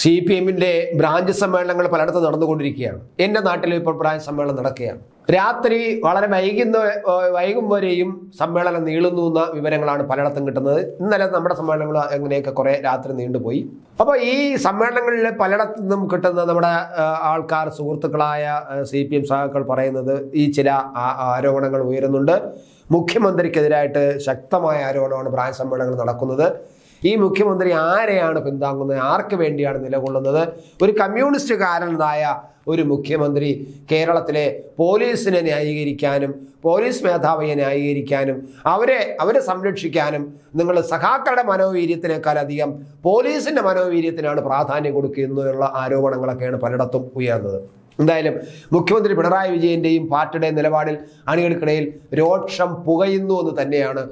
CPM-ന്റെ branch സമ്മേളനങ്ങൾ പലയിടത്തും നടന്നുകൊണ്ടിരിക്കുകയാണ്. എൻ്റെ നാട്ടിൽ ഇപ്പോൾ ബ്രാഞ്ച് സമ്മേളനം നടക്കുകയാണ്. രാത്രി വളരെ വൈകും വരെയും സമ്മേളനം നീളുന്നു എന്ന വിവരങ്ങളാണ് പലയിടത്തും കിട്ടുന്നത്. ഇന്നലെ നമ്മുടെ സമ്മേളനങ്ങൾ എങ്ങനെയൊക്കെ കുറെ രാത്രി നീണ്ടുപോയി. അപ്പോൾ ഈ സമ്മേളനങ്ങളിൽ പലയിടത്തു നിന്നും കിട്ടുന്ന നമ്മുടെ ആൾക്കാർ, സുഹൃത്തുക്കളായ CPM സഹാക്കൾ പറയുന്നത് ഈ ചില ആരോപണങ്ങൾ ഉയരുന്നുണ്ട്. മുഖ്യമന്ത്രിക്കെതിരായിട്ട് ശക്തമായ ആരോപണമാണ് ബ്രാഞ്ച് സമ്മേളനങ്ങൾ നടക്കുന്നത്. ഈ മുഖ്യമന്ത്രി ആരെയാണ് പിന്താങ്ങുന്നത്, ആർക്ക് വേണ്ടിയാണ് നിലകൊള്ളുന്നത്? ഒരു കമ്മ്യൂണിസ്റ്റുകാരനായ ഒരു മുഖ്യമന്ത്രി കേരളത്തിലെ പോലീസിനെ ന്യായീകരിക്കാനും പോലീസ് മേധാവിയെ ന്യായീകരിക്കാനും അവരെ സംരക്ഷിക്കാനും നിങ്ങൾ സഖാക്കളുടെ മനോവീര്യത്തിനേക്കാൾ അധികം പോലീസിന്റെ മനോവീര്യത്തിനാണ് പ്രാധാന്യം കൊടുക്കുന്നതിനുള്ള ആരോപണങ്ങളൊക്കെയാണ് പലയിടത്തും ഉയർന്നത്. എന്തായാലും മുഖ്യമന്ത്രി പിണറായി വിജയന്റെയും പാർട്ടിയുടെയും നിലപാടിൽ അണികൾക്കിടയിൽ രോക്ഷം പുകയുന്നു എന്ന് തന്നെയാണ്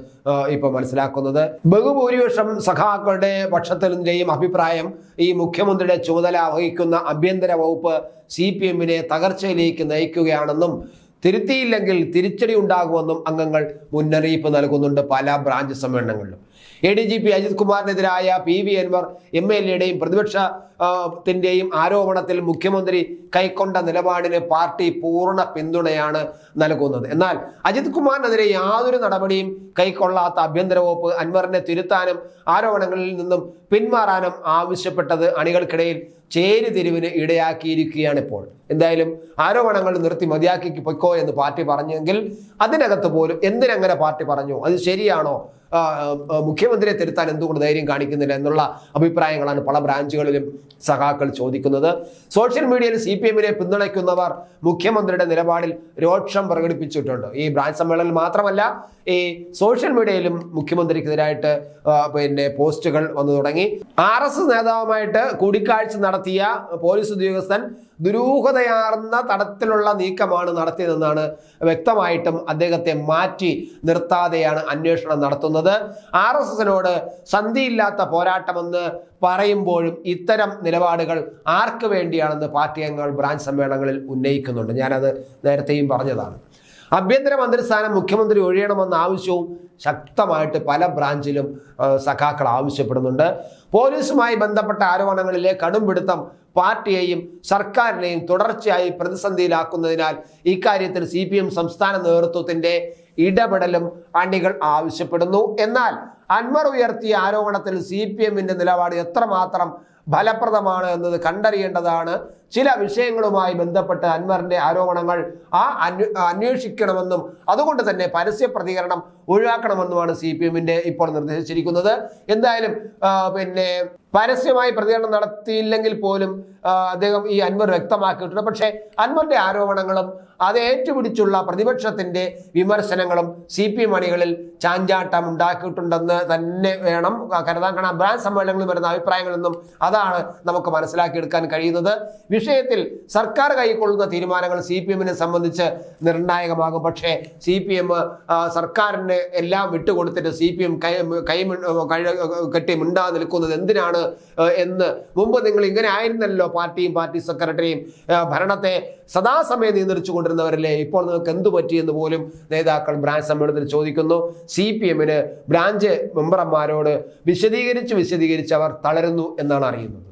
ഇപ്പൊ മനസ്സിലാക്കുന്നത്. ബഹുഭൂരിപക്ഷം സഖാക്കളുടെ പക്ഷത്തിന്റെയും അഭിപ്രായം ഈ മുഖ്യമന്ത്രിയുടെ ചുമതല വഹിക്കുന്ന ആഭ്യന്തര വകുപ്പ് CPM-നെ തകർച്ചയിലേക്ക് നയിക്കുകയാണെന്നും തിരുത്തിയില്ലെങ്കിൽ തിരിച്ചടി ഉണ്ടാകുമെന്നും അംഗങ്ങൾ മുന്നറിയിപ്പ് നൽകുന്നുണ്ട് പല ബ്രാഞ്ച് സമ്മേളനങ്ങളിലും. ADGP അജിത് കുമാറിനെതിരായ PV അൻവർ MLA-യുടെയും പ്രതിപക്ഷത്തിന്റെയും ആരോപണത്തിൽ മുഖ്യമന്ത്രി കൈക്കൊണ്ട നിലപാടിന് പാർട്ടി പൂർണ്ണ പിന്തുണയാണ് നൽകുന്നത്. എന്നാൽ അജിത് കുമാറിനെതിരെ യാതൊരു നടപടിയും കൈക്കൊള്ളാത്ത ആഭ്യന്തര വകുപ്പ് അൻവറിനെ തിരുത്താനും ആരോപണങ്ങളിൽ നിന്നും പിന്മാറാനും ആവശ്യപ്പെട്ടത് അണികൾക്കിടയിൽ ചേരിതിരിവിന് ഇടയാക്കിയിരിക്കുകയാണ് ഇപ്പോൾ. എന്തായാലും ആരോപണങ്ങൾ നിർത്തി മതിയാക്കി പൊയ്ക്കോ എന്ന് പാർട്ടി പറഞ്ഞെങ്കിൽ അതിനകത്ത് പോലും എന്തിനങ്ങനെ പാർട്ടി പറഞ്ഞു, അത് ശരിയാണോ, മുഖ്യമന്ത്രിയെ തിരുത്താൻ എന്തുകൊണ്ട് ധൈര്യം കാണിക്കുന്നില്ല എന്നുള്ള അഭിപ്രായങ്ങളാണ് പല ബ്രാഞ്ചുകളിലും സഖാക്കൾ ചോദിക്കുന്നത്. സോഷ്യൽ മീഡിയയിൽ CPM-നെ പിന്തുണയ്ക്കുന്നവർ മുഖ്യമന്ത്രിയുടെ നിലപാടിൽ രോക്ഷം പ്രകടിപ്പിച്ചിട്ടുണ്ട്. ഈ ബ്രാഞ്ച് സമ്മേളനം മാത്രമല്ല, ഈ സോഷ്യൽ മീഡിയയിലും മുഖ്യമന്ത്രിക്കെതിരായിട്ട് പോസ്റ്റുകൾ വന്നു തുടങ്ങി. RS നേതാവുമായിട്ട് കൂടിക്കാഴ്ച നടത്തിയ പോലീസ് ഉദ്യോഗസ്ഥൻ ദുരൂഹതയാർന്ന തരത്തിലുള്ള നീക്കമാണ് നടത്തിയതെന്നാണ് വ്യക്തമായിട്ടും അദ്ദേഹത്തെ മാറ്റി നിർത്താതെയാണ് അന്വേഷണം നടത്തുന്നത്. RSS-നോട് സന്ധിയില്ലാത്ത പോരാട്ടമെന്ന് പറയുമ്പോഴും ഇത്തരം നിലപാടുകൾ ആർക്ക് വേണ്ടിയാണെന്ന് പാർട്ടി അംഗങ്ങൾ ബ്രാഞ്ച് സമ്മേളനങ്ങളിൽ ഉന്നയിക്കുന്നുണ്ട്. ഞാനത് നേരത്തെയും പറഞ്ഞതാണ്. ആഭ്യന്തര മന്ത്രിസ്ഥാനം മുഖ്യമന്ത്രി ഒഴിയണമെന്ന ആവശ്യവും ശക്തമായിട്ട് പല ബ്രാഞ്ചിലും സഖാക്കൾ ആവശ്യപ്പെടുന്നുണ്ട്. പോലീസുമായി ബന്ധപ്പെട്ട ആരോപണങ്ങളിലെ കടുംപിടുത്തം പാർട്ടിയെയും സർക്കാരിനെയും തുടർച്ചയായി പ്രതിസന്ധിയിലാക്കുന്നതിനാൽ ഇക്കാര്യത്തിൽ CPM സംസ്ഥാന നേതൃത്വത്തിന്റെ ഇടപെടലും അണികൾ ആവശ്യപ്പെടുന്നു. എന്നാൽ അൻവർ ഉയർത്തിയ ആരോപണത്തിൽ CPM-ന്റെ നിലപാട് എത്രമാത്രം ഫലപ്രദമാണ് എന്നത് കണ്ടറിയേണ്ടതാണ്. ചില വിഷയങ്ങളുമായി ബന്ധപ്പെട്ട് അൻവറിന്റെ ആരോപണങ്ങൾ അന്വേഷിക്കണമെന്നും അതുകൊണ്ട് തന്നെ പരസ്യ പ്രതികരണം ഒഴിവാക്കണമെന്നുമാണ് CPM-ന്റെ ഇപ്പോൾ നിർദ്ദേശിച്ചിരിക്കുന്നത്. എന്തായാലും പരസ്യമായി പ്രതികരണം നടത്തിയില്ലെങ്കിൽ പോലും അദ്ദേഹം ഈ അൻവർ വ്യക്തമാക്കിയിട്ടുണ്ട്. പക്ഷേ അൻവറിന്റെ ആരോപണങ്ങളും അത് ഏറ്റുപിടിച്ചുള്ള പ്രതിപക്ഷത്തിന്റെ വിമർശനങ്ങളും CPM അണികളിൽ ചാഞ്ചാട്ടം ഉണ്ടാക്കിയിട്ടുണ്ടെന്ന് തന്നെ വേണം കരുതാൻ. കാരണം ബ്രാഞ്ച് സമ്മേളനങ്ങളിൽ വരുന്ന അഭിപ്രായങ്ങളിൽ നിന്നും അതാണ് നമുക്ക് മനസ്സിലാക്കിയെടുക്കാൻ കഴിയുന്നത്. വിഷയത്തിൽ സർക്കാർ കൈക്കൊള്ളുന്ന തീരുമാനങ്ങൾ CPM-നെ സംബന്ധിച്ച് നിർണായകമാകും. പക്ഷേ CPM സർക്കാരിന് എല്ലാം വിട്ടുകൊടുത്തിട്ട് CPM കെട്ടി മിണ്ടാതെ നിൽക്കുന്നത് എന്തിനാണ് എന്ന് മുമ്പ് നിങ്ങൾ ഇങ്ങനെ ആയിരുന്നല്ലോ, പാർട്ടിയും പാർട്ടി സെക്രട്ടറിയും ഭരണത്തെ സദാസമയം നിയന്ത്രിച്ചു കൊണ്ടിരുന്നവരല്ലേ, ഇപ്പോൾ നിങ്ങൾക്ക് എന്തു പറ്റിയെന്ന് പോലും നേതാക്കൾ ബ്രാഞ്ച് സമ്മേളനത്തിൽ ചോദിക്കുന്നു. CPM-ന് ബ്രാഞ്ച് മെമ്പർമാരോട് വിശദീകരിച്ച് അവർ തളരുന്നു എന്നാണ് അറിയുന്നത്.